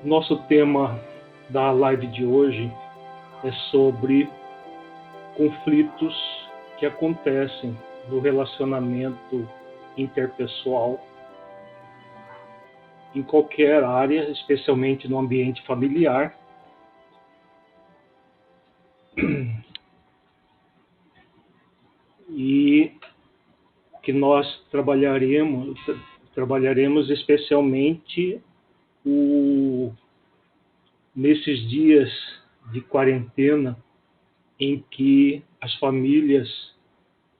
Nosso tema da live de hoje é sobre conflitos que acontecem no relacionamento interpessoal em qualquer área, especialmente no ambiente familiar. E que nós trabalharemos especialmente nesses dias de quarentena em que as famílias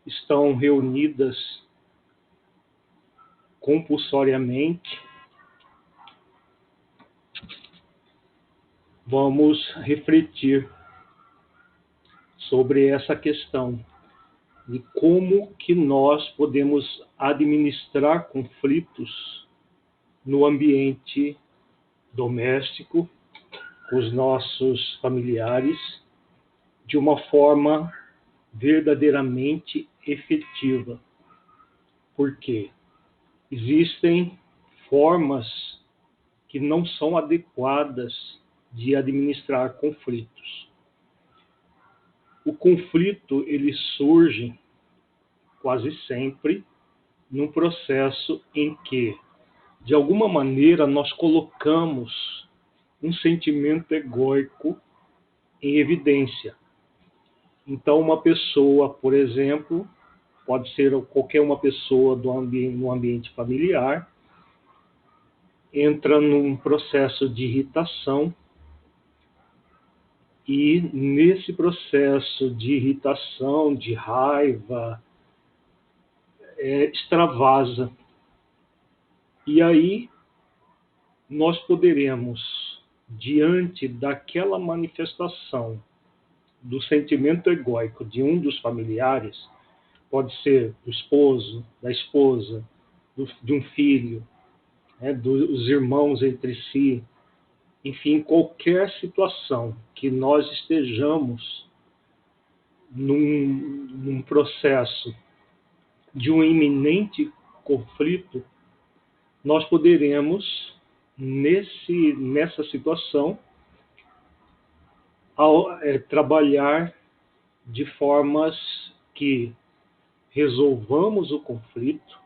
estão reunidas compulsoriamente. Vamos refletir sobre essa questão de como que nós podemos administrar conflitos no ambiente doméstico, com os nossos familiares, de uma forma verdadeiramente efetiva. Porque existem formas que não são adequadas de administrar conflitos. O conflito, ele surge quase sempre num processo em que, de alguma maneira, nós colocamos um sentimento egóico em evidência. Então, uma pessoa, por exemplo, pode ser qualquer uma pessoa no ambiente familiar, entra num processo de irritação e nesse processo de irritação, de raiva, extravasa. E aí nós poderemos, diante daquela manifestação do sentimento egóico de um dos familiares, pode ser do esposo, da esposa, de um filho, dos irmãos entre si, enfim, qualquer situação que nós estejamos num processo de um iminente conflito, nós poderemos, nessa situação, trabalhar de formas que resolvamos o conflito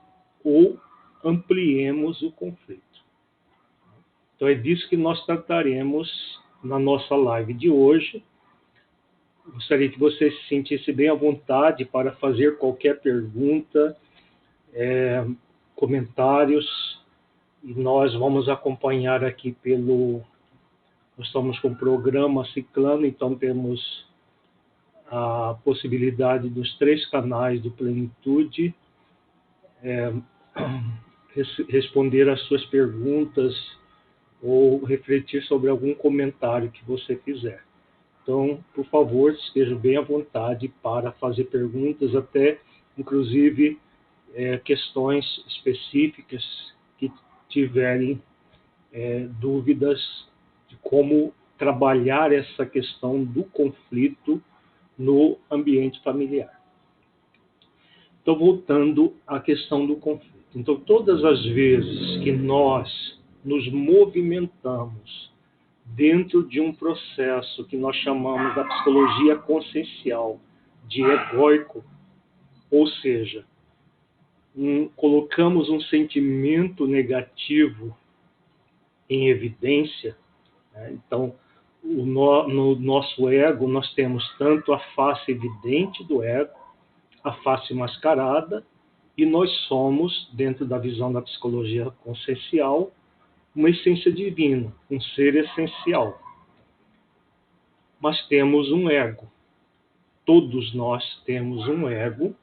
ou ampliemos o conflito. Então é disso que nós trataremos na nossa live de hoje. Gostaria que você se sentisse bem à vontade para fazer qualquer pergunta, comentários, e nós vamos acompanhar aqui nós estamos com o programa Ciclano, então temos a possibilidade dos 3 canais do Plenitude responder às suas perguntas ou refletir sobre algum comentário que você fizer. Então, por favor, esteja bem à vontade para fazer perguntas, até inclusive questões específicas que tiverem dúvidas de como trabalhar essa questão do conflito no ambiente familiar. Então, voltando à questão do conflito. Então, todas as vezes que nós nos movimentamos dentro de um processo que nós chamamos da psicologia consciencial de egóico, ou seja, colocamos um sentimento negativo em evidência, então, no nosso ego, nós temos tanto a face evidente do ego, a face mascarada, e nós somos, dentro da visão da psicologia consciencial, uma essência divina, um ser essencial. Mas temos um ego. Todos nós temos um ego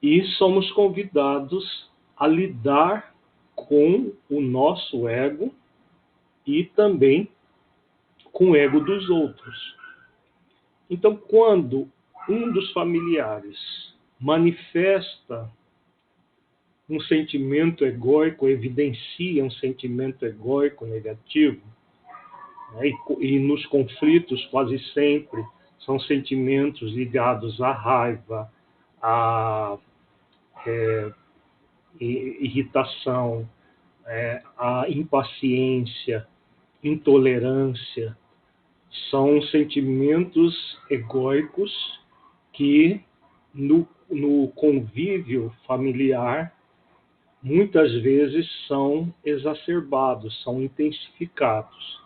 e somos convidados a lidar com o nosso ego e também com o ego dos outros. Então, quando um dos familiares manifesta um sentimento egóico, evidencia um sentimento egóico negativo, e nos conflitos quase sempre São sentimentos ligados à raiva, à irritação, à impaciência, intolerância. São sentimentos egóicos que no convívio familiar muitas vezes são exacerbados, são intensificados.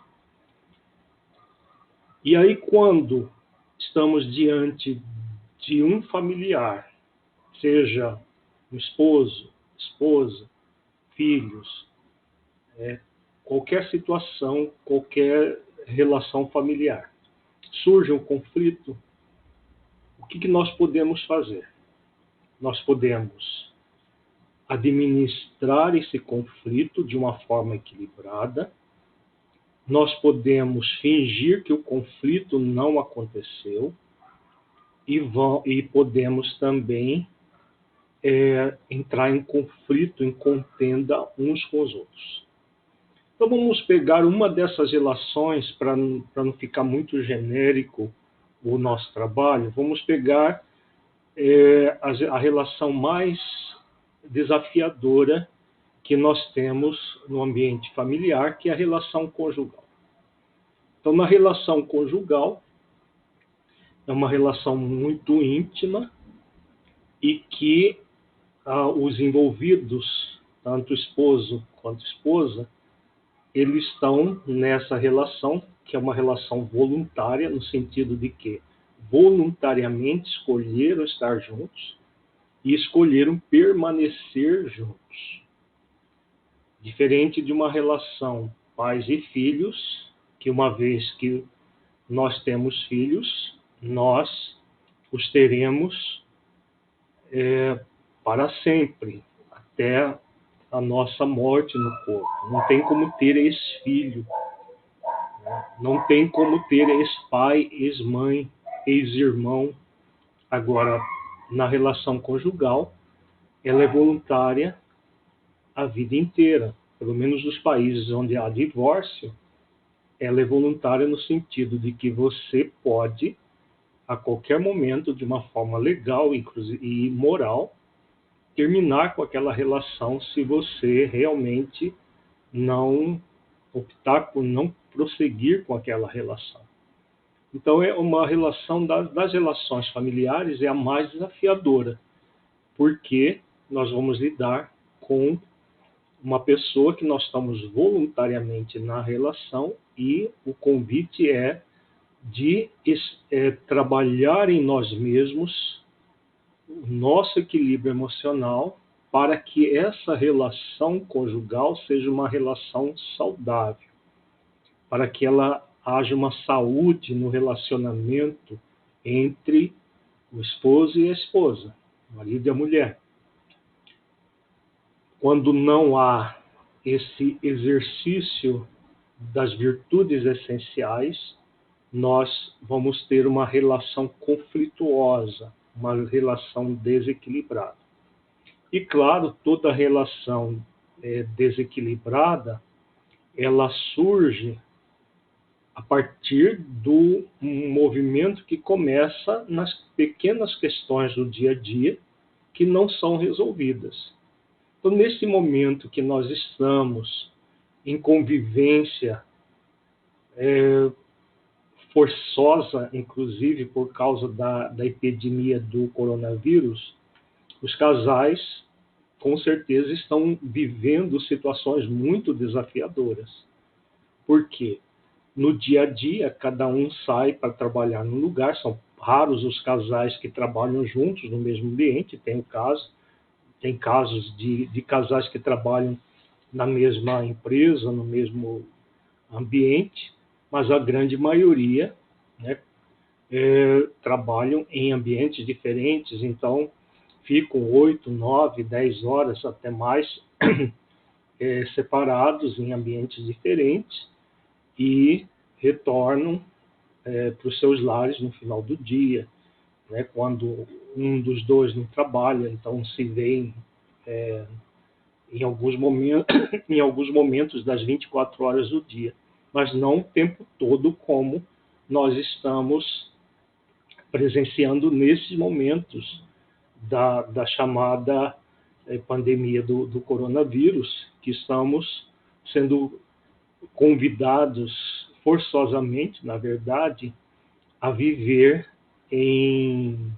E aí, quando estamos diante de um familiar, seja um esposo, esposa, filhos, qualquer situação, qualquer relação familiar, surge um conflito, o que nós podemos fazer? Nós podemos administrar esse conflito de uma forma equilibrada, nós podemos fingir que o conflito não aconteceu e podemos também entrar em conflito, em contenda uns com os outros. Então vamos pegar uma dessas relações, para não ficar muito genérico o nosso trabalho, vamos pegar a relação mais desafiadora que nós temos no ambiente familiar, que é a relação conjugal. Então, na relação conjugal, é uma relação muito íntima e que os envolvidos, tanto esposo quanto esposa, eles estão nessa relação, que é uma relação voluntária, no sentido de que voluntariamente escolheram estar juntos e escolheram permanecer juntos. Diferente de uma relação pais e filhos, que uma vez que nós temos filhos, nós os teremos para sempre, até a nossa morte no corpo. Não tem como ter ex-filho, não tem como ter ex-pai, ex-mãe, ex-irmão. Agora, na relação conjugal, ela é voluntária a vida inteira. Pelo menos nos países onde há divórcio, ela é voluntária no sentido de que você pode, a qualquer momento, de uma forma legal inclusive, e moral, terminar com aquela relação se você realmente não optar por não prosseguir com aquela relação. Então, é uma relação das relações familiares é a mais desafiadora, porque nós vamos lidar com uma pessoa que nós estamos voluntariamente na relação e o convite é de trabalhar em nós mesmos o nosso equilíbrio emocional para que essa relação conjugal seja uma relação saudável, para que ela haja uma saúde no relacionamento entre o esposo e a esposa, o marido e a mulher. Quando não há esse exercício das virtudes essenciais, nós vamos ter uma relação conflituosa, uma relação desequilibrada. E, claro, toda relação desequilibrada, ela surge a partir do movimento que começa nas pequenas questões do dia a dia que não são resolvidas. Então, nesse momento que nós estamos em convivência forçosa, inclusive por causa da epidemia do coronavírus, os casais, com certeza, estão vivendo situações muito desafiadoras. Por quê? No dia a dia, cada um sai para trabalhar num lugar, são raros os casais que trabalham juntos no mesmo ambiente, tem casos de casais que trabalham na mesma empresa, no mesmo ambiente, mas a grande maioria trabalham em ambientes diferentes, então ficam 8, 9, 10 horas, até mais, separados em ambientes diferentes e retornam para os seus lares no final do dia, quando um dos dois não trabalha, então se vê em alguns momentos das 24 horas do dia, mas não o tempo todo como nós estamos presenciando nesses momentos da chamada pandemia do coronavírus, que estamos sendo convidados forçosamente, na verdade, a viver em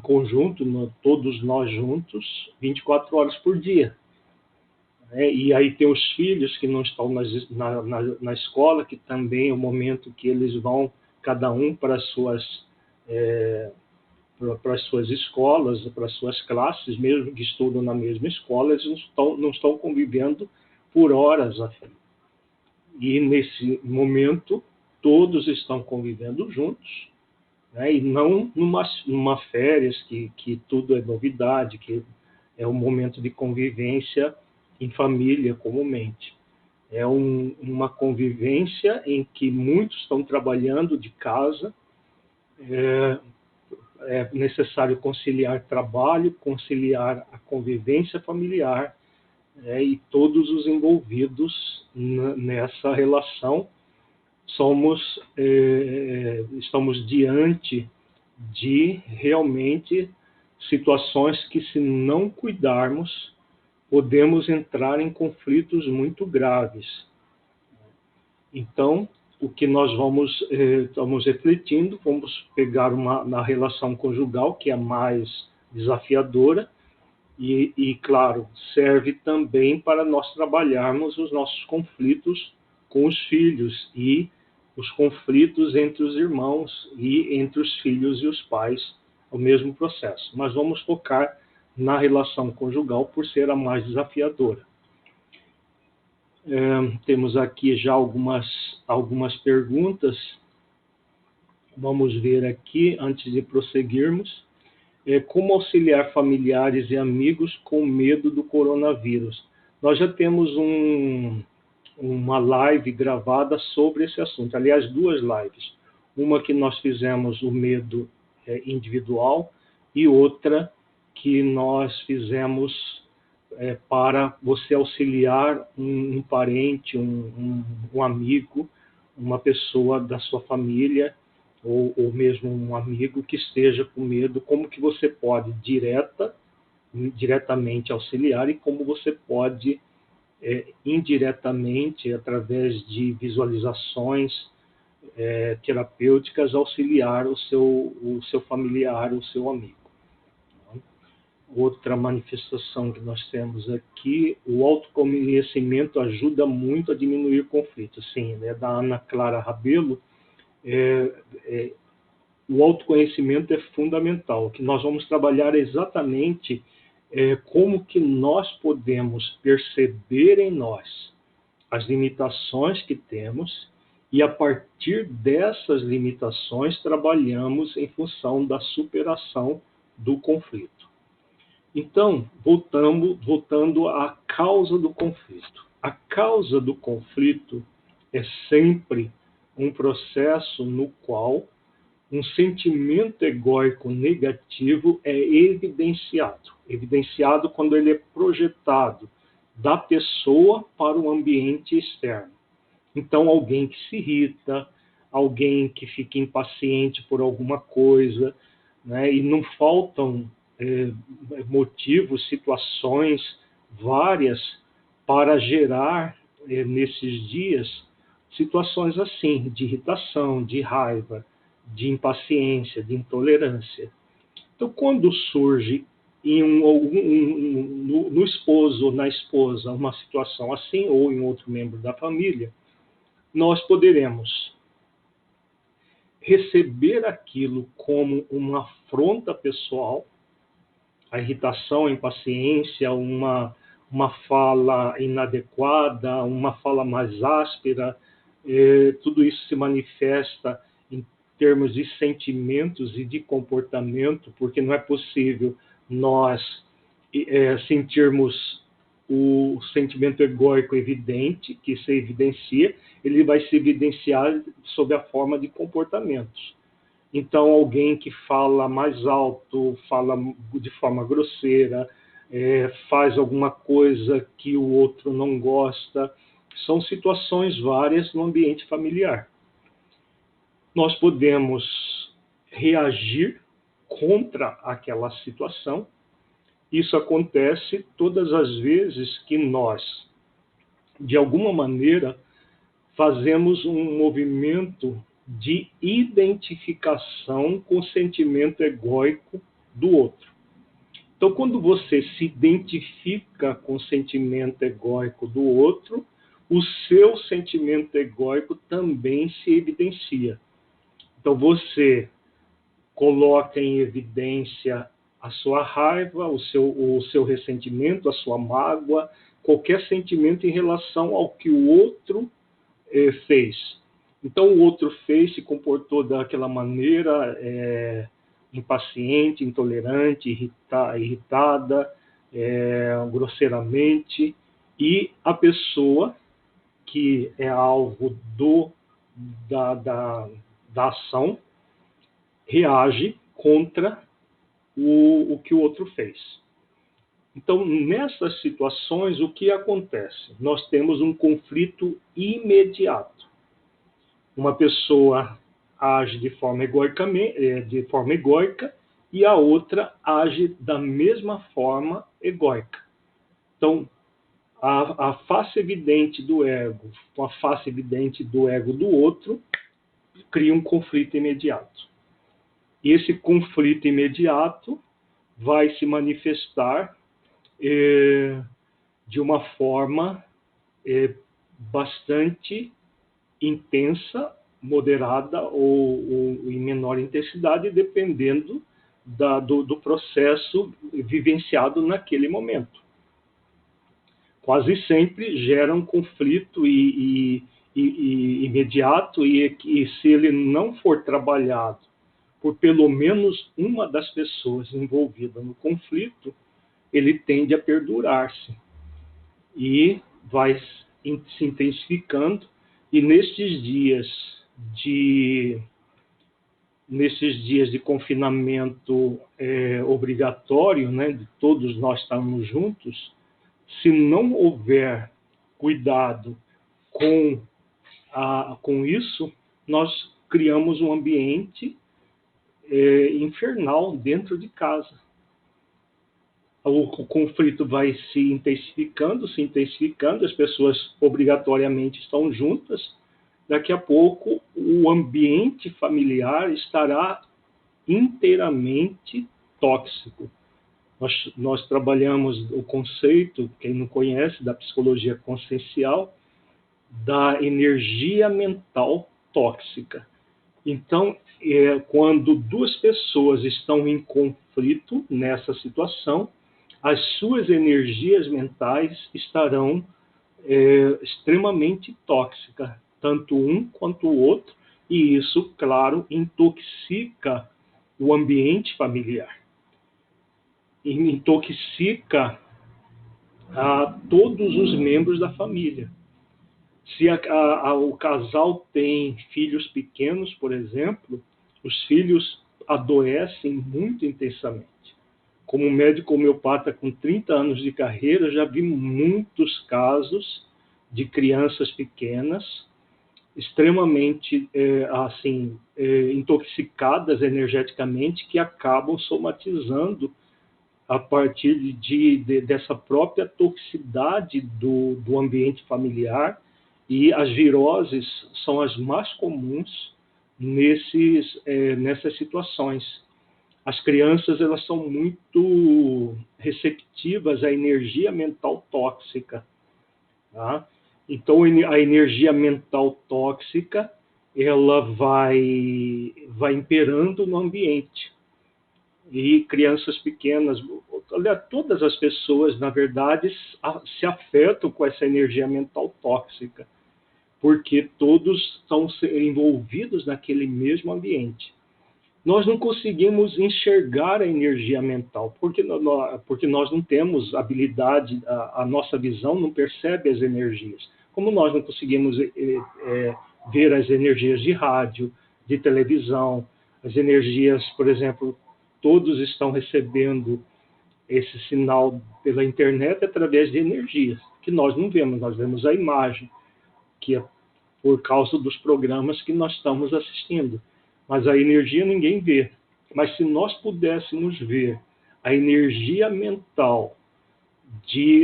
conjunto, todos nós juntos, 24 horas por dia. E aí tem os filhos que não estão na escola, que também é o momento que eles vão, cada um para as suas escolas, para as suas classes, mesmo que estudam na mesma escola, eles não estão convivendo por horas a fim. E nesse momento, todos estão convivendo juntos, né? E não numa férias que tudo é novidade, que é um momento de convivência em família comumente. É uma convivência em que muitos estão trabalhando de casa. É necessário conciliar trabalho, conciliar a convivência familiar, e todos os envolvidos nessa relação estamos diante de realmente situações que, se não cuidarmos, podemos entrar em conflitos muito graves. Então, o que nós estamos refletindo, vamos pegar na relação conjugal, que é a mais desafiadora, e, claro, serve também para nós trabalharmos os nossos conflitos com os filhos e os conflitos entre os irmãos e entre os filhos e os pais, o mesmo processo. Mas vamos focar na relação conjugal por ser a mais desafiadora. Temos aqui já algumas perguntas. Vamos ver aqui, antes de prosseguirmos. Como auxiliar familiares e amigos com medo do coronavírus? Nós já temos uma live gravada sobre esse assunto. Aliás, 2 lives. Uma que nós fizemos o medo individual e outra que nós fizemos para você auxiliar um parente, um amigo, uma pessoa da sua família, ou mesmo um amigo que esteja com medo, como que você pode diretamente auxiliar e como você pode indiretamente, através de visualizações terapêuticas, auxiliar o seu familiar, o seu amigo. Outra manifestação que nós temos aqui, o autoconhecimento ajuda muito a diminuir conflitos. Sim, da Ana Clara Rabelo. O autoconhecimento é fundamental. O que nós vamos trabalhar exatamente como que nós podemos perceber em nós as limitações que temos e, a partir dessas limitações, trabalhamos em função da superação do conflito. Então, voltando à causa do conflito. A causa do conflito é sempre um processo no qual um sentimento egóico negativo é evidenciado quando ele é projetado da pessoa para o ambiente externo. Então, alguém que se irrita, alguém que fica impaciente por alguma coisa, né? E não faltam motivos, situações várias para gerar nesses dias situações assim, de irritação, de raiva, de impaciência, de intolerância. Então, quando surge no esposo ou na esposa uma situação assim, ou em outro membro da família, nós poderemos receber aquilo como uma afronta pessoal, a irritação, a impaciência, uma fala inadequada, uma fala mais áspera, tudo isso se manifesta em termos de sentimentos e de comportamento, porque não é possível nós sentirmos o sentimento egóico evidente, que se evidencia, ele vai se evidenciar sob a forma de comportamentos. Então, alguém que fala mais alto, fala de forma grosseira, faz alguma coisa que o outro não gosta, são situações várias no ambiente familiar. Nós podemos reagir contra aquela situação. Isso acontece todas as vezes que nós, de alguma maneira, fazemos um movimento de identificação com o sentimento egóico do outro. Então, quando você se identifica com o sentimento egóico do outro, o seu sentimento egóico também se evidencia. Então, você coloca em evidência a sua raiva, o seu ressentimento, a sua mágoa, qualquer sentimento em relação ao que o outro fez. Então, o outro fez, se comportou daquela maneira, impaciente, intolerante, irritada, grosseiramente, e a pessoa que é alvo da ação reage contra o que o outro fez. Então, nessas situações, o que acontece? Nós temos um conflito imediato. Uma pessoa age de forma egóica e a outra age da mesma forma egóica. Então, a face evidente do ego com a face evidente do ego do outro cria um conflito imediato. E esse conflito imediato vai se manifestar de uma forma bastante intensa, moderada ou em menor intensidade, dependendo do processo vivenciado naquele momento. Quase sempre gera um conflito imediato e se ele não for trabalhado por pelo menos uma das pessoas envolvidas no conflito, ele tende a perdurar-se e vai se intensificando. E nesses dias de confinamento obrigatório, né, de todos nós estarmos juntos, se não houver cuidado com isso, nós criamos um ambiente infernal dentro de casa. O conflito vai se intensificando, as pessoas obrigatoriamente estão juntas. Daqui a pouco, o ambiente familiar estará inteiramente tóxico. Nós trabalhamos o conceito, quem não conhece, da psicologia consciencial, da energia mental tóxica. Então, quando duas pessoas estão em conflito nessa situação, as suas energias mentais estarão extremamente tóxicas, tanto um quanto o outro, e isso, claro, intoxica o ambiente familiar. Intoxica a todos os membros da família. Se o casal tem filhos pequenos, por exemplo, os filhos adoecem muito intensamente. Como médico homeopata com 30 anos de carreira, já vi muitos casos de crianças pequenas extremamente intoxicadas energeticamente, que acabam somatizando a partir dessa própria toxicidade do ambiente familiar. E as viroses são as mais comuns nessas situações. As crianças, elas são muito receptivas à energia mental tóxica. Tá? Então, a energia mental tóxica, ela vai imperando no ambiente. E crianças pequenas, todas as pessoas, na verdade, se afetam com essa energia mental tóxica, porque todos estão envolvidos naquele mesmo ambiente. Nós não conseguimos enxergar a energia mental, porque nós não temos habilidade, a nossa visão não percebe as energias. Como nós não conseguimos ver as energias de rádio, de televisão, as energias, por exemplo, todos estão recebendo esse sinal pela internet através de energias, que nós não vemos, nós vemos a imagem, que por causa dos programas que nós estamos assistindo. Mas a energia ninguém vê. Mas se nós pudéssemos ver a energia mental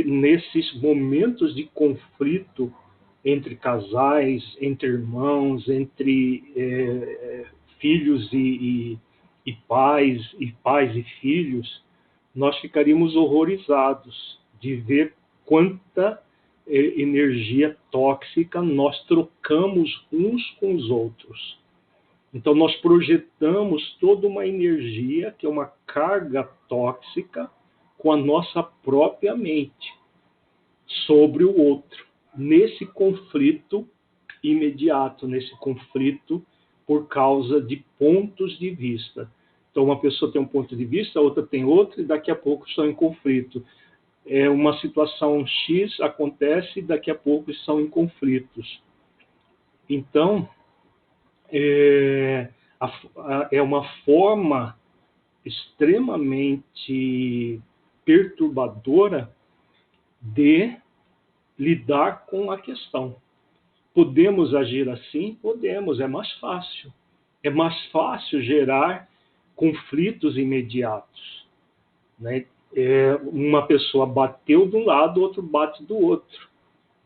nesses momentos de conflito entre casais, entre irmãos, entre filhos e pais e filhos, nós ficaríamos horrorizados de ver quanta energia tóxica nós trocamos uns com os outros. Então, nós projetamos toda uma energia, que é uma carga tóxica, com a nossa própria mente, sobre o outro, nesse conflito imediato, nesse conflito por causa de pontos de vista. Então, uma pessoa tem um ponto de vista, a outra tem outro, e daqui a pouco estão em conflito. Uma situação X acontece, e daqui a pouco estão em conflitos. Então, é uma forma extremamente perturbadora de lidar com a questão. Podemos agir assim? Podemos, é mais fácil. É mais fácil gerar conflitos imediatos, né? Uma pessoa bateu de um lado, outro bate do outro,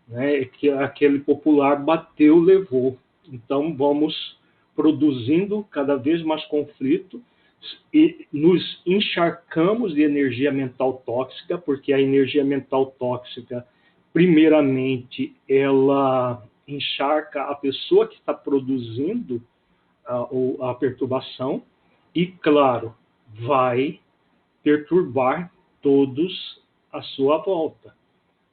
né? Aquele popular bateu, levou. Então, vamos produzindo cada vez mais conflito e nos encharcamos de energia mental tóxica, porque a energia mental tóxica, primeiramente, ela encharca a pessoa que está produzindo a perturbação e, claro, vai perturbar todos à sua volta,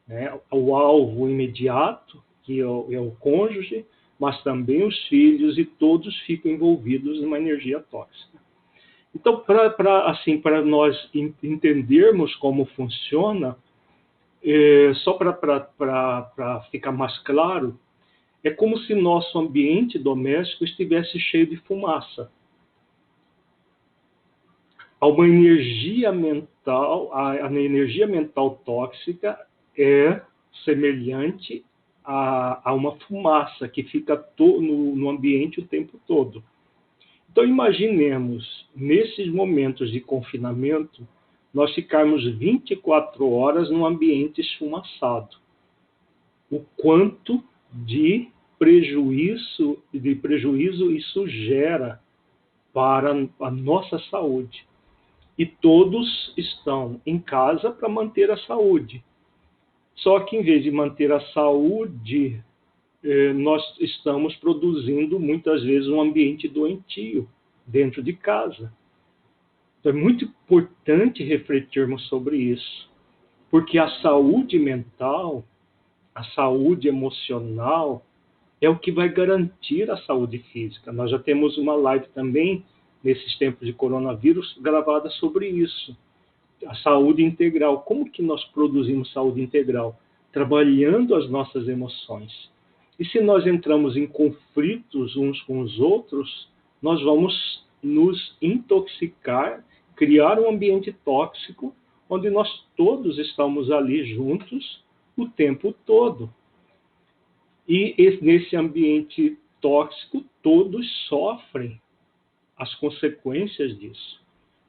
né? O alvo imediato, que é o cônjuge, mas também os filhos, e todos ficam envolvidos numa energia tóxica. Então, para nós entendermos como funciona, só para ficar mais claro, é como se nosso ambiente doméstico estivesse cheio de fumaça. Há uma energia mental, a energia mental tóxica é semelhante a uma fumaça que fica no ambiente o tempo todo. Então, imaginemos, nesses momentos de confinamento, nós ficarmos 24 horas num ambiente esfumaçado. O quanto de prejuízo isso gera para a nossa saúde. E todos estão em casa para manter a saúde. Só que, em vez de manter a saúde, nós estamos produzindo, muitas vezes, um ambiente doentio dentro de casa. Então, é muito importante refletirmos sobre isso, porque a saúde mental, a saúde emocional, é o que vai garantir a saúde física. Nós já temos uma live também, nesses tempos de coronavírus, gravada sobre isso. A saúde integral. Como que nós produzimos saúde integral? Trabalhando as nossas emoções. E se nós entramos em conflitos uns com os outros, nós vamos nos intoxicar, criar um ambiente tóxico, onde nós todos estamos ali juntos o tempo todo. E nesse ambiente tóxico, todos sofrem as consequências disso.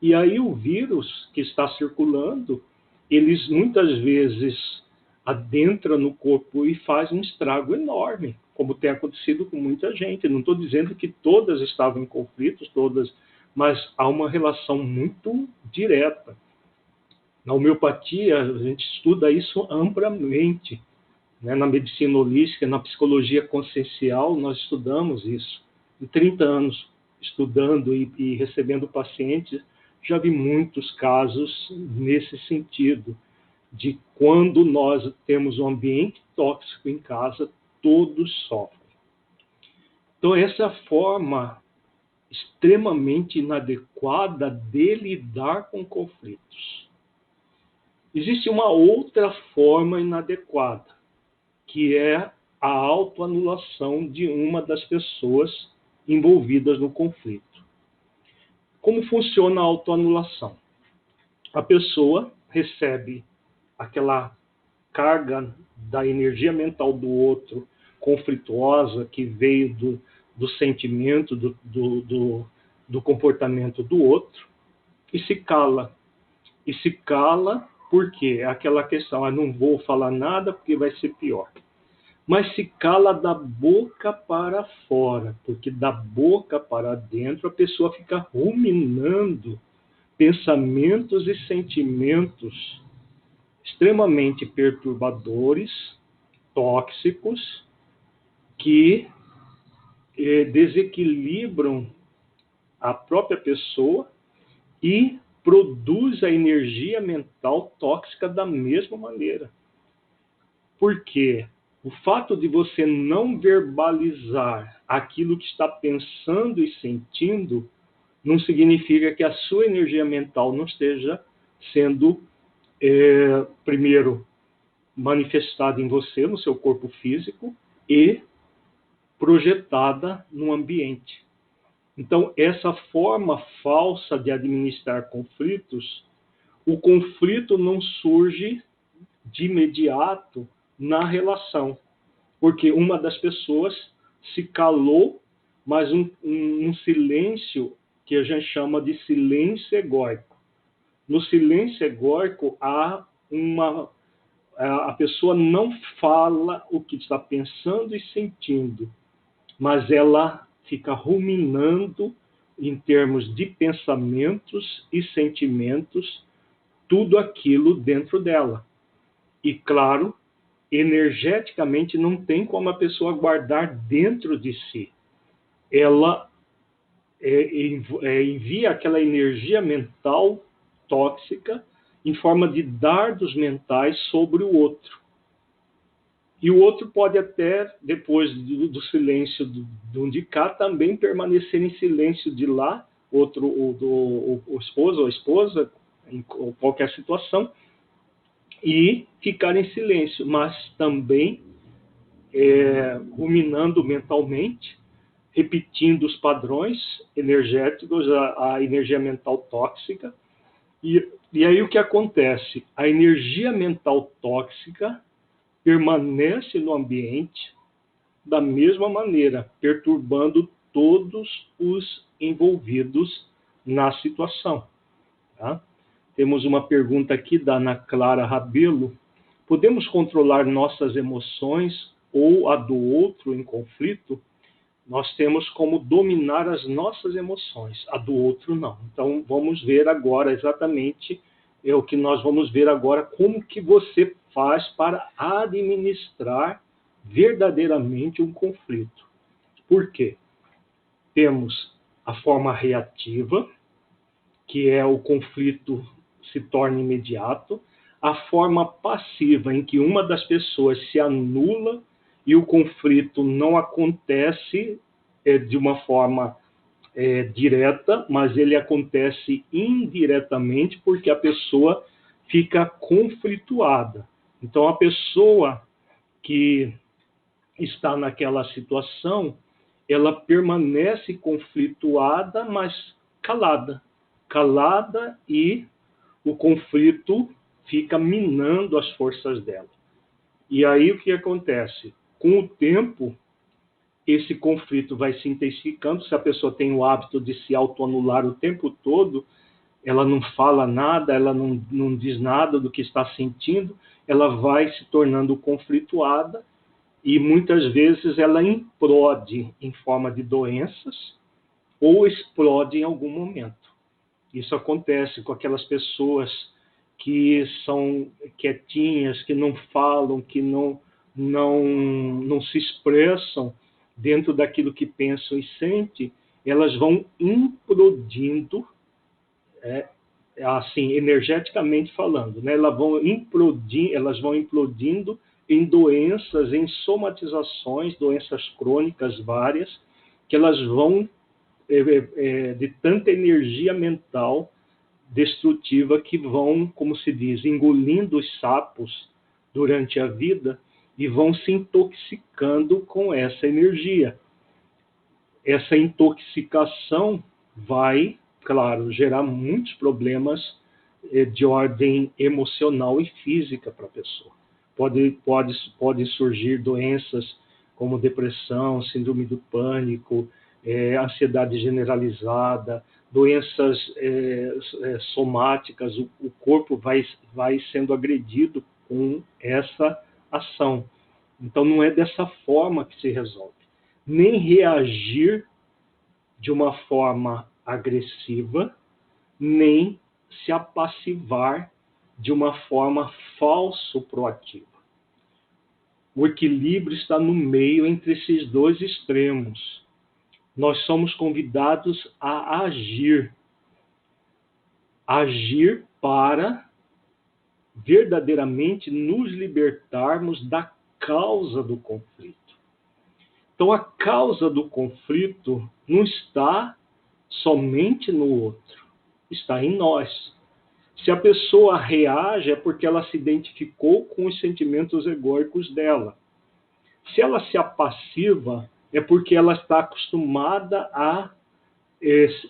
E aí o vírus que está circulando, eles muitas vezes adentra no corpo e faz um estrago enorme, como tem acontecido com muita gente. Não estou dizendo que todas estavam em conflitos, todas, mas há uma relação muito direta. Na homeopatia, a gente estuda isso amplamente, né? Na medicina holística, na psicologia consciencial, nós estudamos isso. Em 30 anos estudando e recebendo pacientes, já vi muitos casos nesse sentido, de quando nós temos um ambiente tóxico em casa, todos sofrem. Então, essa é a forma extremamente inadequada de lidar com conflitos. Existe uma outra forma inadequada, que é a autoanulação de uma das pessoas envolvidas no conflito. Como funciona a autoanulação? A pessoa recebe aquela carga da energia mental do outro, conflituosa que veio do sentimento, do comportamento do outro, e se cala. E se cala porque é aquela questão, não vou falar nada porque vai ser pior. Mas se cala da boca para fora, porque da boca para dentro a pessoa fica ruminando pensamentos e sentimentos extremamente perturbadores, tóxicos, que desequilibram a própria pessoa e produz a energia mental tóxica da mesma maneira. Por quê? O fato de você não verbalizar aquilo que está pensando e sentindo não significa que a sua energia mental não esteja sendo, primeiro, manifestada em você, no seu corpo físico, e projetada no ambiente. Então, essa forma falsa de administrar conflitos, o conflito não surge de imediato na relação, porque uma das pessoas se calou, mas um silêncio que a gente chama de silêncio egóico. No silêncio egóico, a pessoa não fala o que está pensando e sentindo, mas ela fica ruminando em termos de pensamentos e sentimentos tudo aquilo dentro dela. E, claro, energeticamente não tem como a pessoa guardar dentro de si. Ela envia aquela energia mental tóxica em forma de dardos mentais sobre o outro. E o outro pode até, depois do silêncio do de cá, também permanecer em silêncio de lá, o esposo ou a esposa, em qualquer situação, e ficar em silêncio, mas também ruminando mentalmente, repetindo os padrões energéticos, a energia mental tóxica. E aí o que acontece? A energia mental tóxica permanece no ambiente da mesma maneira, perturbando todos os envolvidos na situação. Tá? Temos uma pergunta aqui da Ana Clara Rabelo. Podemos controlar nossas emoções ou a do outro em conflito? Nós temos como dominar as nossas emoções, a do outro não. Então vamos ver agora exatamente o que nós vamos ver agora, como que você faz para administrar verdadeiramente um conflito. Por quê? Temos a forma reativa, que é o conflito se torna imediato, a forma passiva, em que uma das pessoas se anula e o conflito não acontece de uma forma direta, mas ele acontece indiretamente porque a pessoa fica conflituada. Então, a pessoa que está naquela situação, ela permanece conflituada, mas calada. Calada, e o conflito fica minando as forças dela. E aí o que acontece? Com o tempo, esse conflito vai se intensificando. Se a pessoa tem o hábito de se autoanular o tempo todo, ela não fala nada, ela não diz nada do que está sentindo, ela vai se tornando conflituada e muitas vezes ela implode em forma de doenças ou explode em algum momento. Isso acontece com aquelas pessoas que são quietinhas, que não falam, que não se expressam dentro daquilo que pensam e sentem, elas vão implodindo, assim, energeticamente falando, né? Elas vão implodindo em doenças, em somatizações, doenças crônicas várias, que elas vão, de tanta energia mental destrutiva, que vão, como se diz, engolindo os sapos durante a vida e vão se intoxicando com essa energia. Essa intoxicação vai, claro, gerar muitos problemas de ordem emocional e física para a pessoa. Pode surgir doenças como depressão, síndrome do pânico, ansiedade generalizada, doenças somáticas, o corpo vai sendo agredido com essa ação. Então, não é dessa forma que se resolve. Nem reagir de uma forma agressiva, nem se apassivar de uma forma falso proativa. O equilíbrio está no meio entre esses dois extremos. Nós somos convidados a agir. Agir para verdadeiramente nos libertarmos da causa do conflito. Então, a causa do conflito não está somente no outro, está em nós. Se a pessoa reage, é porque ela se identificou com os sentimentos egóicos dela. Se ela se apassiva, é porque ela está acostumada a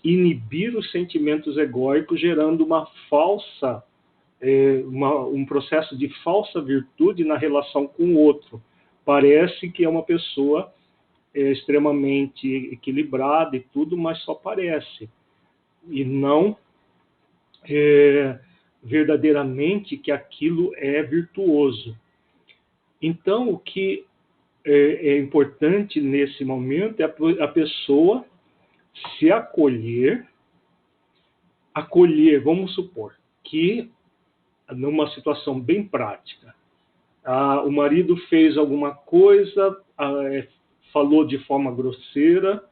inibir os sentimentos egóicos, gerando uma falsa, um processo de falsa virtude na relação com o outro. Parece que é uma pessoa extremamente equilibrada e tudo, mas só parece. E não verdadeiramente que aquilo é virtuoso. Então, o que é importante nesse momento é a pessoa se acolher, vamos supor que numa situação bem prática, o marido fez alguma coisa, falou de forma grosseira,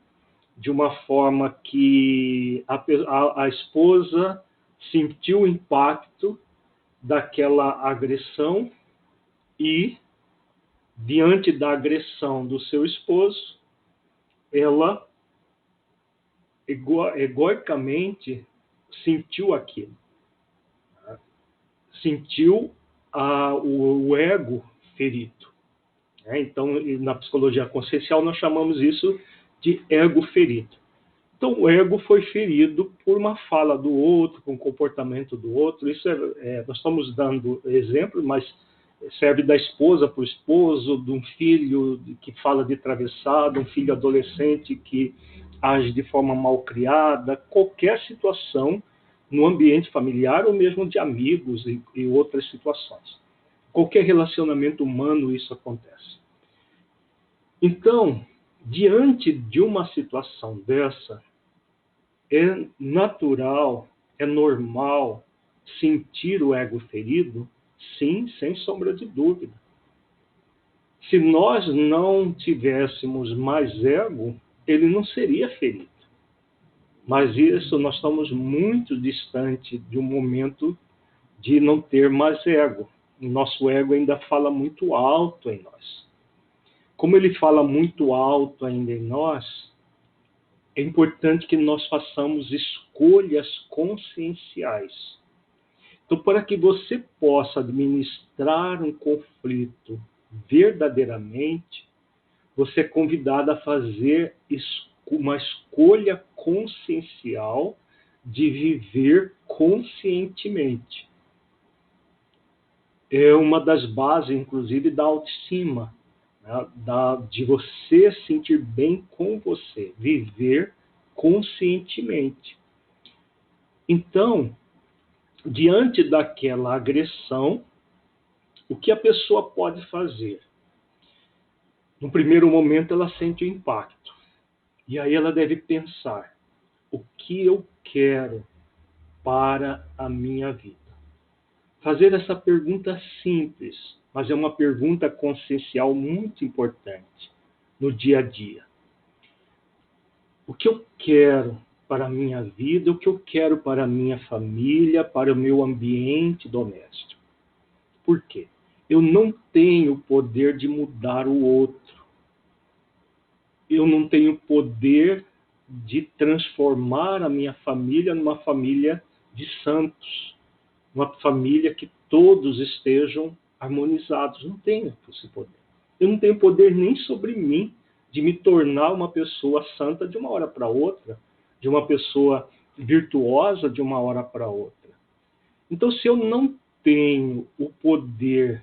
de uma forma que a esposa sentiu o impacto daquela agressão e, diante da agressão do seu esposo, ela egoicamente sentiu aquilo. Sentiu o ego ferido. Então, na psicologia consciencial, nós chamamos isso de ego ferido. Então, o ego foi ferido por uma fala do outro, por um comportamento do outro. Isso nós estamos dando exemplo, mas serve da esposa para o esposo, de um filho que fala de travessado, um filho adolescente que age de forma mal criada, qualquer situação no ambiente familiar ou mesmo de amigos e outras situações. Qualquer relacionamento humano isso acontece. Então, diante de uma situação dessa, é natural, é normal sentir o ego ferido? Sim, sem sombra de dúvida. Se nós não tivéssemos mais ego, ele não seria ferido. Mas isso, nós estamos muito distante de um momento de não ter mais ego. O nosso ego ainda fala muito alto em nós. Como ele fala muito alto ainda em nós, é importante que nós façamos escolhas conscienciais. Então, para que você possa administrar um conflito verdadeiramente, você é convidado a fazer uma escolha consciencial de viver conscientemente. É uma das bases, inclusive, da autoestima, né? De você sentir bem com você, viver conscientemente. Então, diante daquela agressão, o que a pessoa pode fazer? No primeiro momento, ela sente o impacto. E aí ela deve pensar: o que eu quero para a minha vida? Fazer essa pergunta simples, mas é uma pergunta consciencial muito importante no dia a dia. O que eu quero para a minha vida, o que eu quero para a minha família, para o meu ambiente doméstico? Por quê? Eu não tenho o poder de mudar o outro. Eu não tenho poder de transformar a minha família numa família de santos, uma família que todos estejam harmonizados. Não tenho esse poder. Eu não tenho poder nem sobre mim de me tornar uma pessoa santa de uma hora para outra, de uma pessoa virtuosa de uma hora para outra. Então, se eu não tenho o poder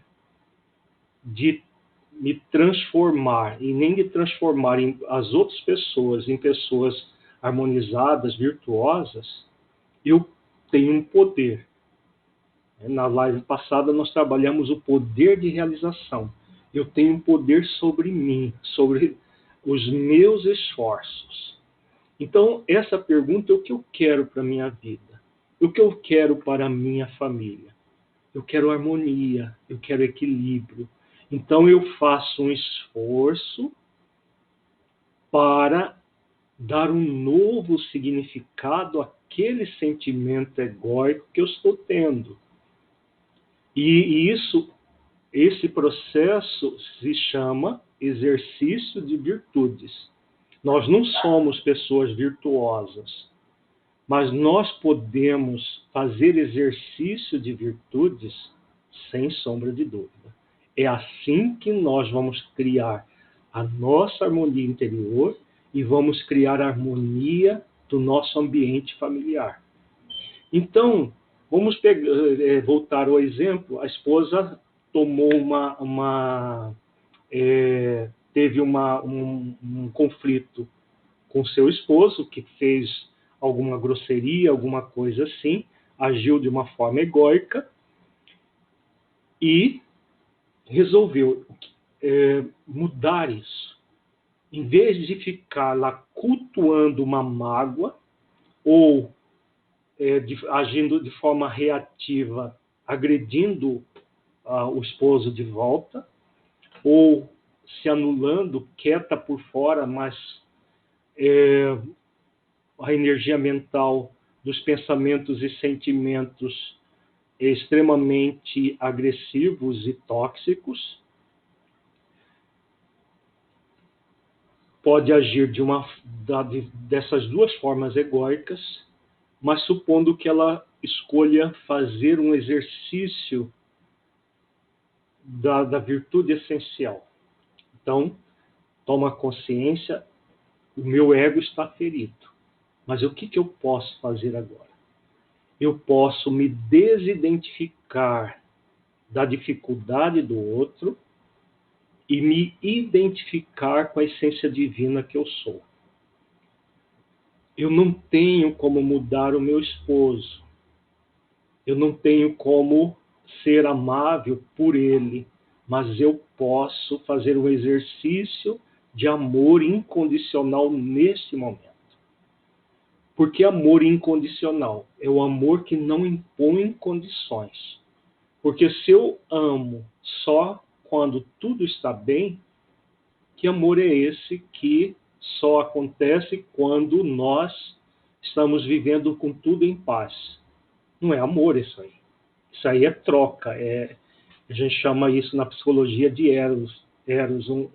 de me transformar, e nem de transformar as outras pessoas em pessoas harmonizadas, virtuosas, eu tenho um poder. Na live passada nós trabalhamos o poder de realização. Eu tenho um poder sobre mim, sobre os meus esforços. Então, essa pergunta é o que eu quero para a minha vida. O que eu quero para a minha família. Eu quero harmonia, eu quero equilíbrio. Então, eu faço um esforço para dar um novo significado àquele sentimento egóico que eu estou tendo. E esse processo se chama exercício de virtudes. Nós não somos pessoas virtuosas, mas nós podemos fazer exercício de virtudes sem sombra de dúvida. É assim que nós vamos criar a nossa harmonia interior e vamos criar a harmonia do nosso ambiente familiar. Então, vamos voltar ao exemplo. A esposa tomou teve um conflito com seu esposo, que fez alguma grosseria, alguma coisa assim, agiu de uma forma egóica e resolveu mudar isso. Em vez de ficar lá cultuando uma mágoa ou agindo de forma reativa, agredindo o esposo de volta, ou se anulando, quieta por fora, mas a energia mental dos pensamentos e sentimentos extremamente agressivos e tóxicos, pode agir dessas duas formas egóicas, mas supondo que ela escolha fazer um exercício da virtude essencial. Então, toma consciência, o meu ego está ferido. Mas o que eu posso fazer agora? Eu posso me desidentificar da dificuldade do outro e me identificar com a essência divina que eu sou. Eu não tenho como mudar o meu esposo. Eu não tenho como ser amável por ele, mas eu posso fazer um exercício de amor incondicional neste momento. Porque amor incondicional é o amor que não impõe condições. Porque se eu amo só quando tudo está bem, que amor é esse que só acontece quando nós estamos vivendo com tudo em paz? Não é amor isso aí. Isso aí é troca. A gente chama isso na psicologia de eros,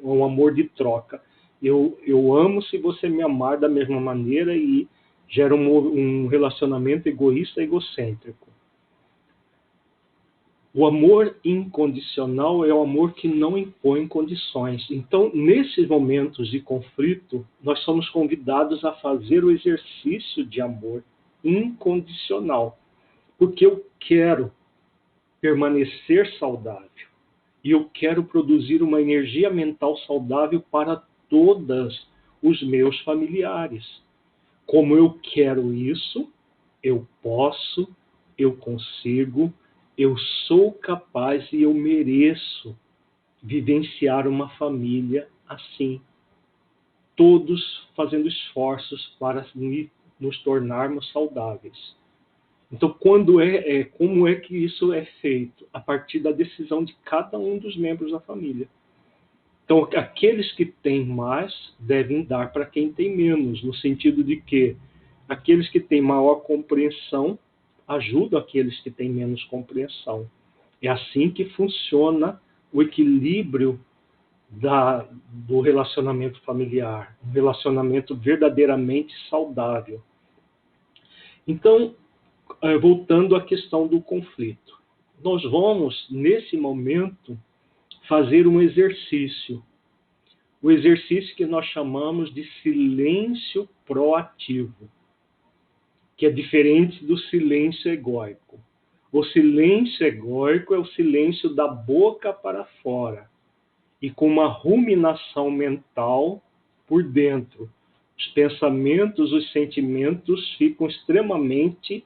um amor de troca. Eu amo se você me amar da mesma maneira e gera um relacionamento egoísta e egocêntrico. O amor incondicional é o amor que não impõe condições. Então, nesses momentos de conflito, nós somos convidados a fazer o exercício de amor incondicional. Porque eu quero permanecer saudável. E eu quero produzir uma energia mental saudável para todos os meus familiares. Como eu quero isso, eu posso, eu consigo, eu sou capaz e eu mereço vivenciar uma família assim. Todos fazendo esforços para nos tornarmos saudáveis. Então, como é que isso é feito? A partir da decisão de cada um dos membros da família. Então, aqueles que têm mais devem dar para quem tem menos, no sentido de que aqueles que têm maior compreensão ajudam aqueles que têm menos compreensão. É assim que funciona o equilíbrio do relacionamento familiar, um relacionamento verdadeiramente saudável. Então, voltando à questão do conflito. Nós vamos, nesse momento, fazer um exercício. O exercício que nós chamamos de silêncio proativo, que é diferente do silêncio egóico. O silêncio egóico é o silêncio da boca para fora. e com uma ruminação mental por dentro. Os pensamentos, os sentimentos ficam extremamente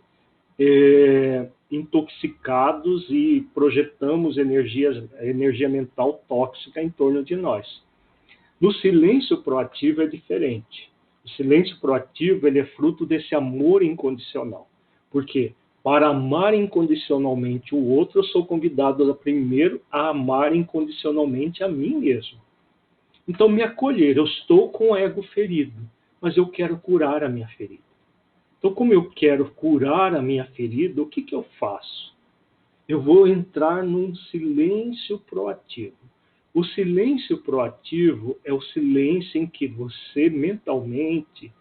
intoxicados e projetamos energia mental tóxica em torno de nós. No silêncio proativo é diferente. O silêncio proativo ele é fruto desse amor incondicional. Por quê? Para amar incondicionalmente o outro, eu sou convidado primeiro a amar incondicionalmente a mim mesmo. Então, me acolher. Eu estou com o ego ferido, mas eu quero curar a minha ferida. Então, como eu quero curar a minha ferida, o que eu faço? Eu vou entrar num silêncio proativo. O silêncio proativo é o silêncio em que você mentalmente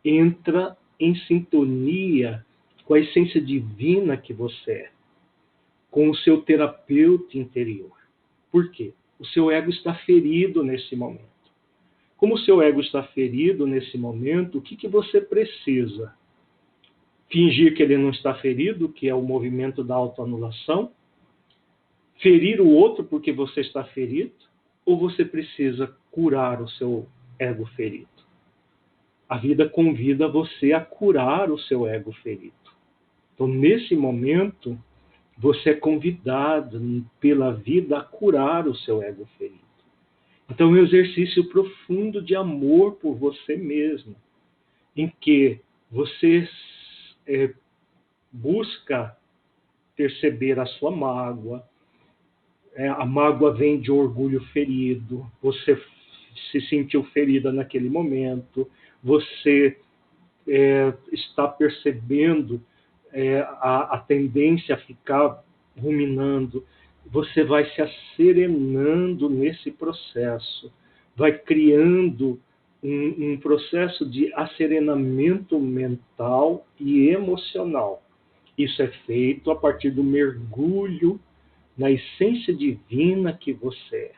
entra em sintonia com a essência divina que você é, com o seu terapeuta interior. Por quê? O seu ego está ferido nesse momento. Como o seu ego está ferido nesse momento, o que você precisa? Fingir que ele não está ferido, que é o movimento da autoanulação? Ferir o outro porque você está ferido? Ou você precisa curar o seu ego ferido? A vida convida você a curar o seu ego ferido. Então, nesse momento, você é convidado pela vida a curar o seu ego ferido. Então, é um exercício profundo de amor por você mesmo, em que você busca perceber a sua mágoa. A mágoa vem de orgulho ferido, você se sentiu ferida naquele momento, você está percebendo a tendência a ficar ruminando, você vai se asserenando nesse processo, vai criando um processo de asserenamento mental e emocional. Isso é feito a partir do mergulho na essência divina que você é.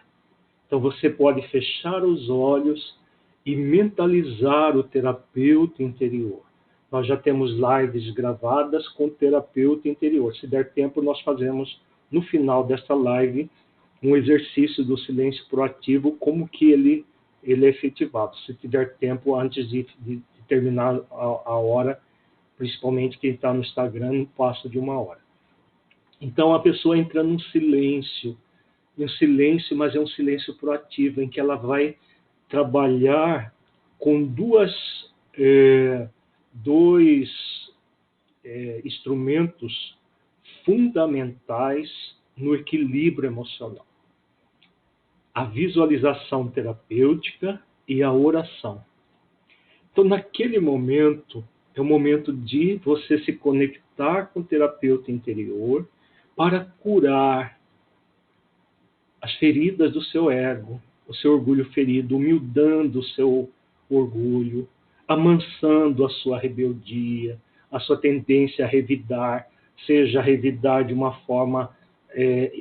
Então você pode fechar os olhos e mentalizar o terapeuta interior. Nós já temos lives gravadas com o terapeuta interior. Se der tempo, nós fazemos no final desta live um exercício do silêncio proativo, como que ele é efetivado. Se tiver tempo antes de terminar a hora, principalmente quem está no Instagram, no passo de 1 hora. Então a pessoa entra num silêncio, mas é um silêncio proativo, em que ela vai trabalhar com dois instrumentos fundamentais no equilíbrio emocional: a visualização terapêutica e a oração. Então, naquele momento, é o momento de você se conectar com o terapeuta interior para curar as feridas do seu ego, o seu orgulho ferido, humildando o seu orgulho, amansando a sua rebeldia, a sua tendência a revidar, seja revidar de uma forma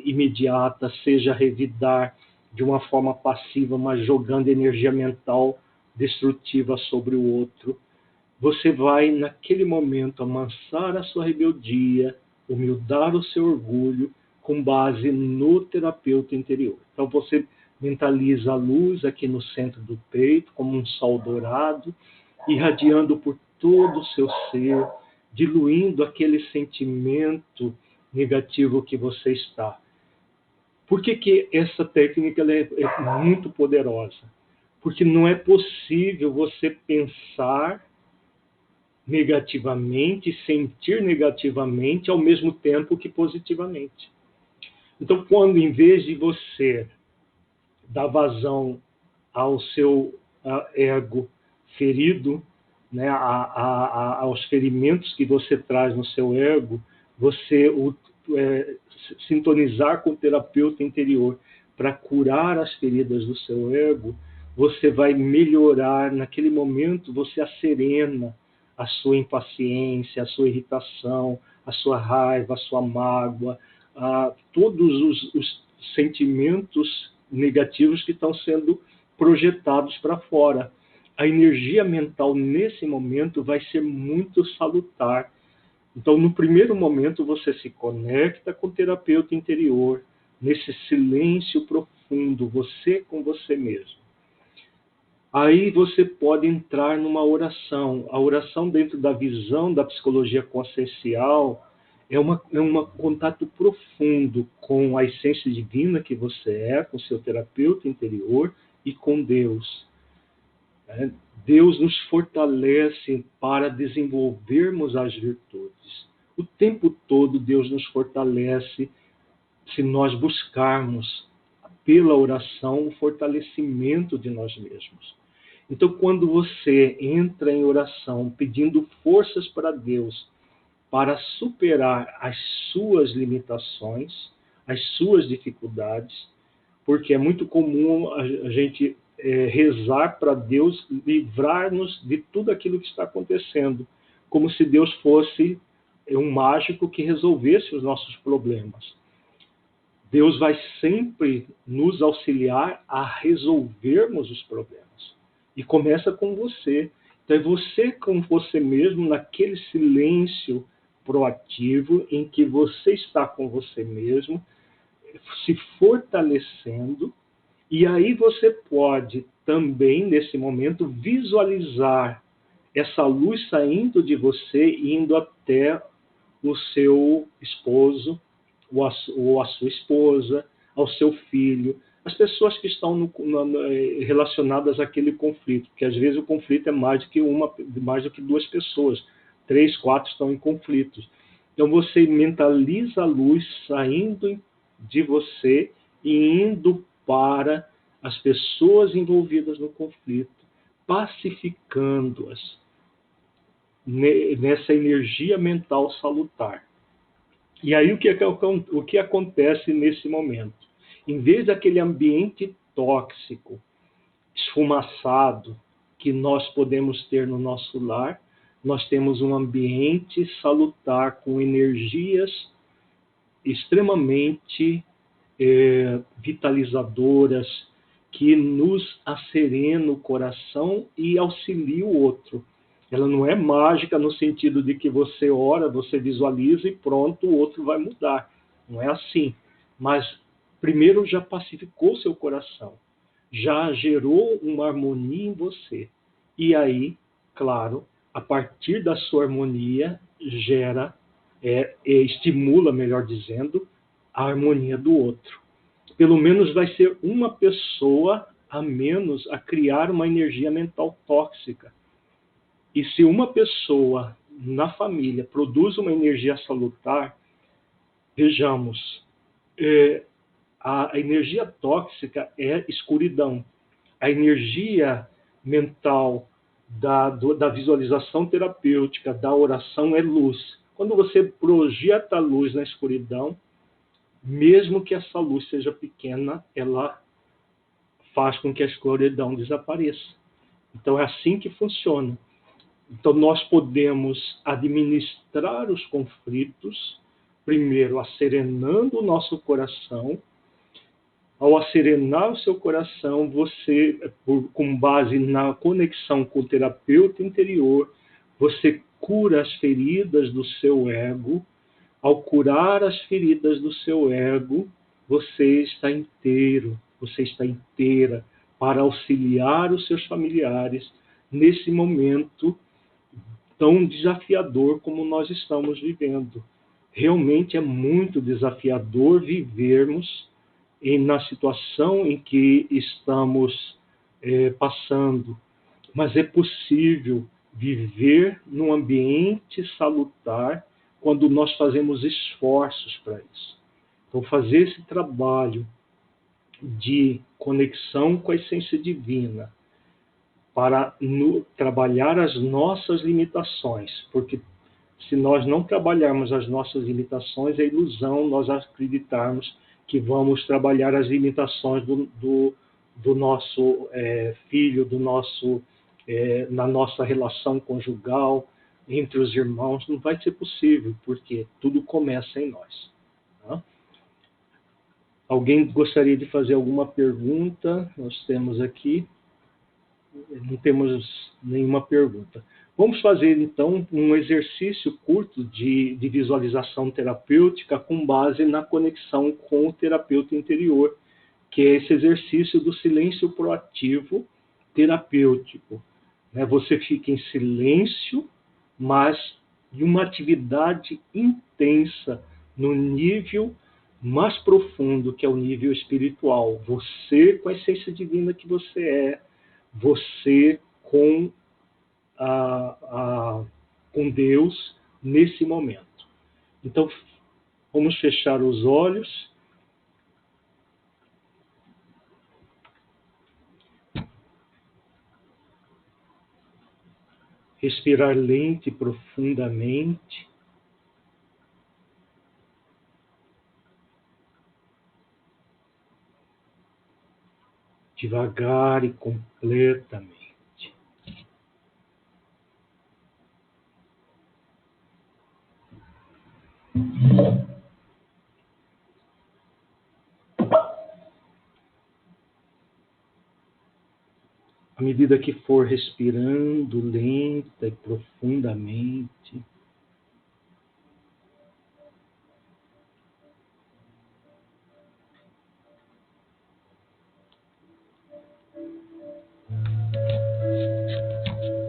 imediata, seja revidar de uma forma passiva, mas jogando energia mental destrutiva sobre o outro. Você vai, naquele momento, amansar a sua rebeldia, humildar o seu orgulho, com base no terapeuta interior. Então você mentaliza a luz aqui no centro do peito, como um sol dourado, irradiando por todo o seu ser, diluindo aquele sentimento negativo que você está. Por que essa técnica é muito poderosa? Porque não é possível você pensar negativamente, sentir negativamente ao mesmo tempo que positivamente. Então, quando em vez de você dar vazão ao seu ego ferido, né, aos ferimentos que você traz no seu ego, você sintonizar com o terapeuta interior para curar as feridas do seu ego, você vai melhorar. Naquele momento, você asserena a sua impaciência, a sua irritação, a sua raiva, a sua mágoa, todos os sentimentos negativos que estão sendo projetados para fora. A energia mental nesse momento vai ser muito salutar. Então, no primeiro momento, você se conecta com o terapeuta interior, nesse silêncio profundo, profundo, você com você mesmo. Aí você pode entrar numa oração. A oração, dentro da visão da psicologia consciencial, é um contato profundo com a essência divina que você é, com seu terapeuta interior e com Deus. Deus nos fortalece para desenvolvermos as virtudes. O tempo todo Deus nos fortalece se nós buscarmos pela oração o fortalecimento de nós mesmos. Então, quando você entra em oração pedindo forças para Deus para superar as suas limitações, as suas dificuldades, porque é muito comum a gente rezar para Deus livrar-nos de tudo aquilo que está acontecendo, como se Deus fosse um mágico que resolvesse os nossos problemas. Deus vai sempre nos auxiliar a resolvermos os problemas. E começa com você. Então é você com você mesmo, naquele silêncio proativo em que você está com você mesmo, se fortalecendo, e aí você pode também, nesse momento, visualizar essa luz saindo de você e indo até o seu esposo, ou a sua esposa, ao seu filho, as pessoas que estão relacionadas àquele conflito, porque às vezes o conflito é mais do que duas pessoas, 3, 4 estão em conflitos. Então você mentaliza a luz saindo de você e indo para as pessoas envolvidas no conflito, pacificando-as nessa energia mental salutar. E aí o que acontece nesse momento? Em vez daquele ambiente tóxico, esfumaçado, que nós podemos ter no nosso lar, nós temos um ambiente salutar com energias extremamente vitalizadoras, que nos acerena o coração e auxilia o outro. Ela não é mágica no sentido de que você ora, você visualiza e pronto, o outro vai mudar. Não é assim. Mas primeiro já pacificou seu coração, já gerou uma harmonia em você. E aí, claro, a partir da sua harmonia, estimula, melhor dizendo, a harmonia do outro. Pelo menos vai ser uma pessoa a menos a criar uma energia mental tóxica. E se uma pessoa na família produz uma energia salutar, vejamos, a energia tóxica é escuridão. A energia mental da visualização terapêutica, da oração, é luz. Quando você projeta a luz na escuridão, mesmo que essa luz seja pequena, ela faz com que a escuridão desapareça. Então é assim que funciona. Então nós podemos administrar os conflitos, primeiro asserenando o nosso coração. Ao asserenar o seu coração, você, com base na conexão com o terapeuta interior, você cura as feridas do seu ego. Ao curar as feridas do seu ego, você está inteiro, você está inteira para auxiliar os seus familiares nesse momento tão desafiador como nós estamos vivendo. Realmente é muito desafiador vivermos na situação em que estamos passando, mas é possível viver num ambiente salutar quando nós fazemos esforços para isso. Então, fazer esse trabalho de conexão com a essência divina para trabalhar as nossas limitações, porque se nós não trabalharmos as nossas limitações, é ilusão nós acreditarmos que vamos trabalhar as limitações do nosso filho, na nossa relação conjugal, entre os irmãos. Não vai ser possível, porque tudo começa em nós. Tá? Alguém gostaria de fazer alguma pergunta? Nós temos aqui. Não temos nenhuma pergunta. Vamos fazer, então, um exercício curto de visualização terapêutica com base na conexão com o terapeuta interior, que é esse exercício do silêncio proativo terapêutico. Você fica em silêncio, mas de uma atividade intensa no nível mais profundo, que é o nível espiritual. Você com a essência divina que você é, você com com Deus nesse momento. Então, vamos fechar os olhos. Respirar lento e profundamente. Devagar e completamente. À medida que for respirando lenta e profundamente,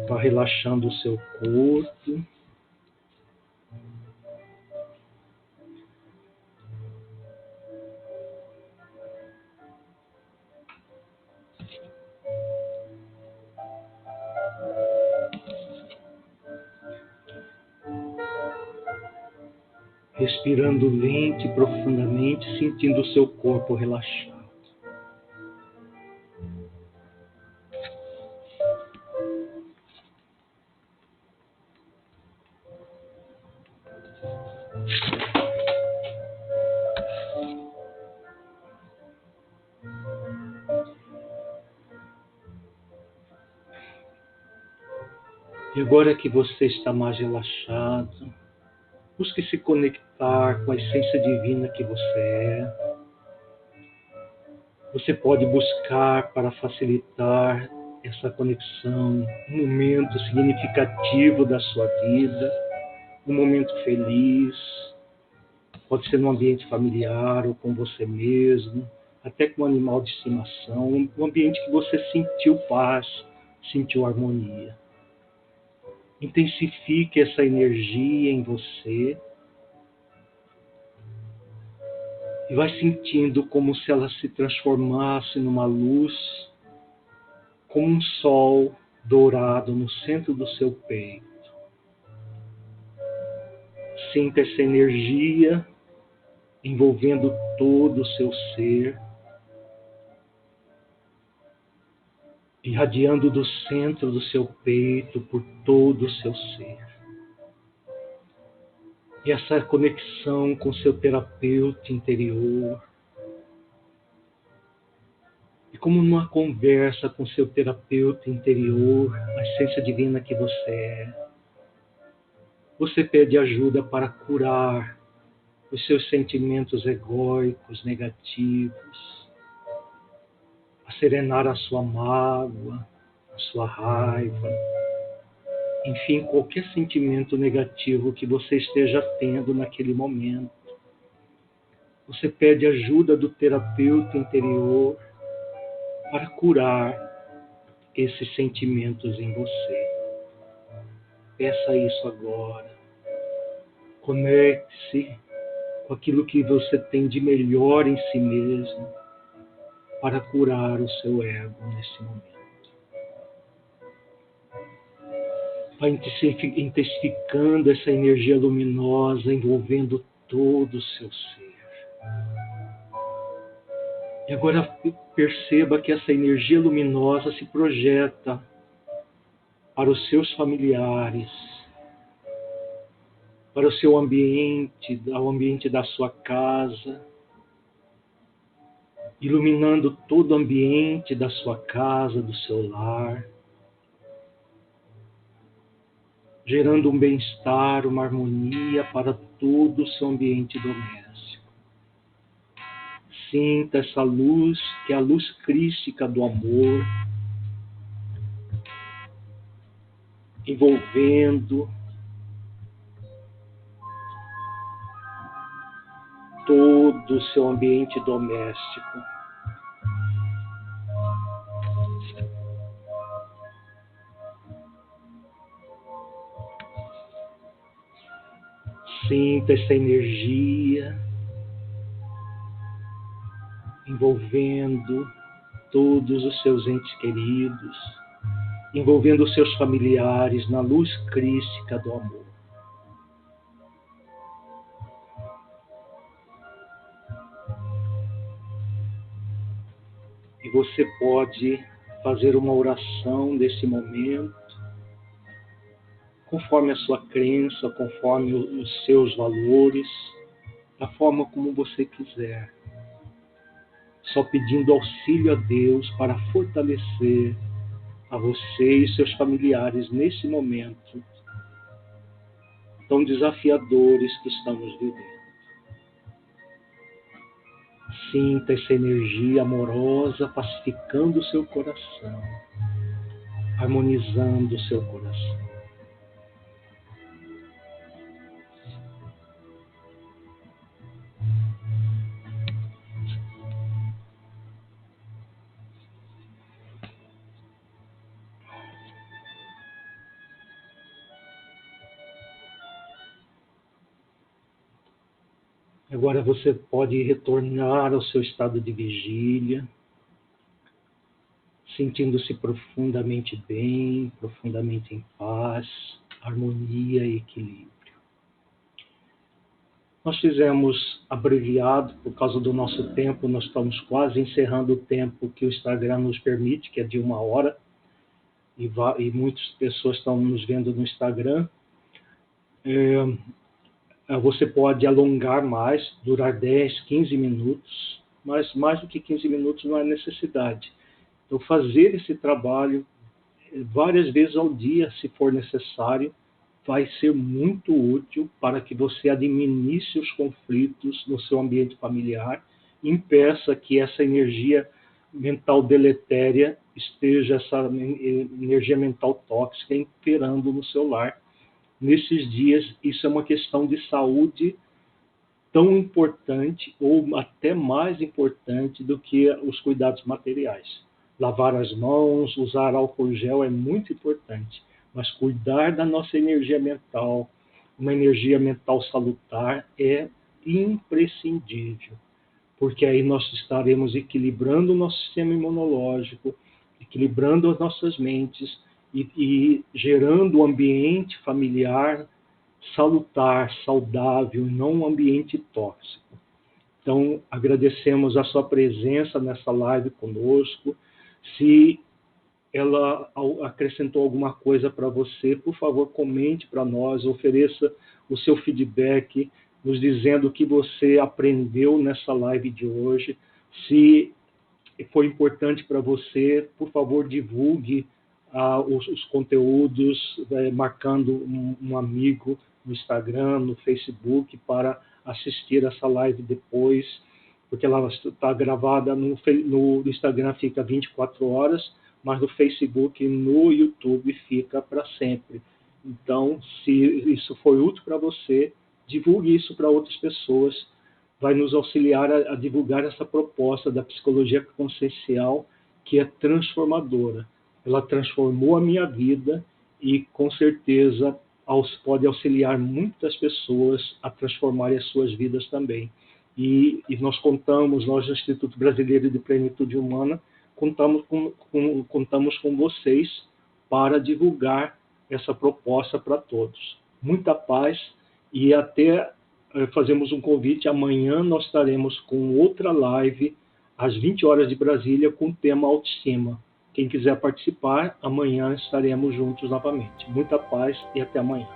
vá relaxando o seu corpo. Respirando lento e profundamente, sentindo o seu corpo relaxado. E agora que você está mais relaxado, busque se conectar com a essência divina que você é. Você pode buscar, para facilitar essa conexão, um momento significativo da sua vida, um momento feliz. Pode ser num ambiente familiar ou com você mesmo, até com um animal de estimação, um ambiente que você sentiu paz, sentiu harmonia. Intensifique essa energia em você e vai sentindo como se ela se transformasse numa luz, como um sol dourado no centro do seu peito. Sinta essa energia envolvendo todo o seu ser, irradiando do centro do seu peito por todo o seu ser. E essa conexão com seu terapeuta interior, e como numa conversa com seu terapeuta interior, a essência divina que você é, você pede ajuda para curar os seus sentimentos egóicos negativos, a serenar a sua mágoa, a sua raiva, enfim, qualquer sentimento negativo que você esteja tendo naquele momento. Você pede ajuda do terapeuta interior para curar esses sentimentos em você. Peça isso agora. Conecte-se com aquilo que você tem de melhor em si mesmo para curar o seu ego nesse momento. Vai intensificando essa energia luminosa envolvendo todo o seu ser. E agora perceba que essa energia luminosa se projeta para os seus familiares, para o seu ambiente, ao ambiente da sua casa, iluminando todo o ambiente da sua casa, do seu lar, gerando um bem-estar, uma harmonia para todo o seu ambiente doméstico. Sinta essa luz, que é a luz crística do amor, envolvendo todo o seu ambiente doméstico. Sinta essa energia envolvendo todos os seus entes queridos, envolvendo os seus familiares na luz crística do amor. E você pode fazer uma oração nesse momento, conforme a sua crença, conforme os seus valores, da forma como você quiser. Só pedindo auxílio a Deus para fortalecer a você e seus familiares nesse momento tão desafiadores que estamos vivendo. Sinta essa energia amorosa pacificando o seu coração, harmonizando o seu coração. Agora você pode retornar ao seu estado de vigília, sentindo-se profundamente bem, profundamente em paz, harmonia e equilíbrio. Nós fizemos abreviado por causa do nosso tempo, nós estamos quase encerrando o tempo que o Instagram nos permite, que é de 1 hora, e muitas pessoas estão nos vendo no Instagram. Você pode alongar mais, durar 10, 15 minutos, mas mais do que 15 minutos não é necessidade. Então, fazer esse trabalho várias vezes ao dia, se for necessário, vai ser muito útil para que você administre os conflitos no seu ambiente familiar, impeça que essa energia mental deletéria esteja, essa energia mental tóxica imperando no seu lar. Nesses dias, isso é uma questão de saúde tão importante ou até mais importante do que os cuidados materiais. Lavar as mãos, usar álcool gel é muito importante, mas cuidar da nossa energia mental, uma energia mental salutar, é imprescindível, porque aí nós estaremos equilibrando o nosso sistema imunológico, equilibrando as nossas mentes, e gerando um ambiente familiar salutar, saudável, não um ambiente tóxico. Então, agradecemos a sua presença nessa live conosco. Se ela acrescentou alguma coisa para você, por favor, comente para nós, ofereça o seu feedback, nos dizendo o que você aprendeu nessa live de hoje. Se foi importante para você, por favor, divulgue os conteúdos, marcando um amigo no Instagram, no Facebook, para assistir essa live depois, porque ela está gravada no Instagram, fica 24 horas, mas no Facebook e no YouTube fica para sempre. Então, se isso foi útil para você, divulgue isso para outras pessoas, vai nos auxiliar a divulgar essa proposta da psicologia consciencial, que é transformadora. Ela transformou a minha vida e, com certeza, pode auxiliar muitas pessoas a transformarem as suas vidas também. E nós do Instituto Brasileiro de Plenitude Humana, contamos com vocês para divulgar essa proposta para todos. Muita paz e até fazemos um convite. Amanhã nós estaremos com outra live, às 20 horas de Brasília, com o tema autoestima. Quem quiser participar, amanhã estaremos juntos novamente. Muita paz e até amanhã.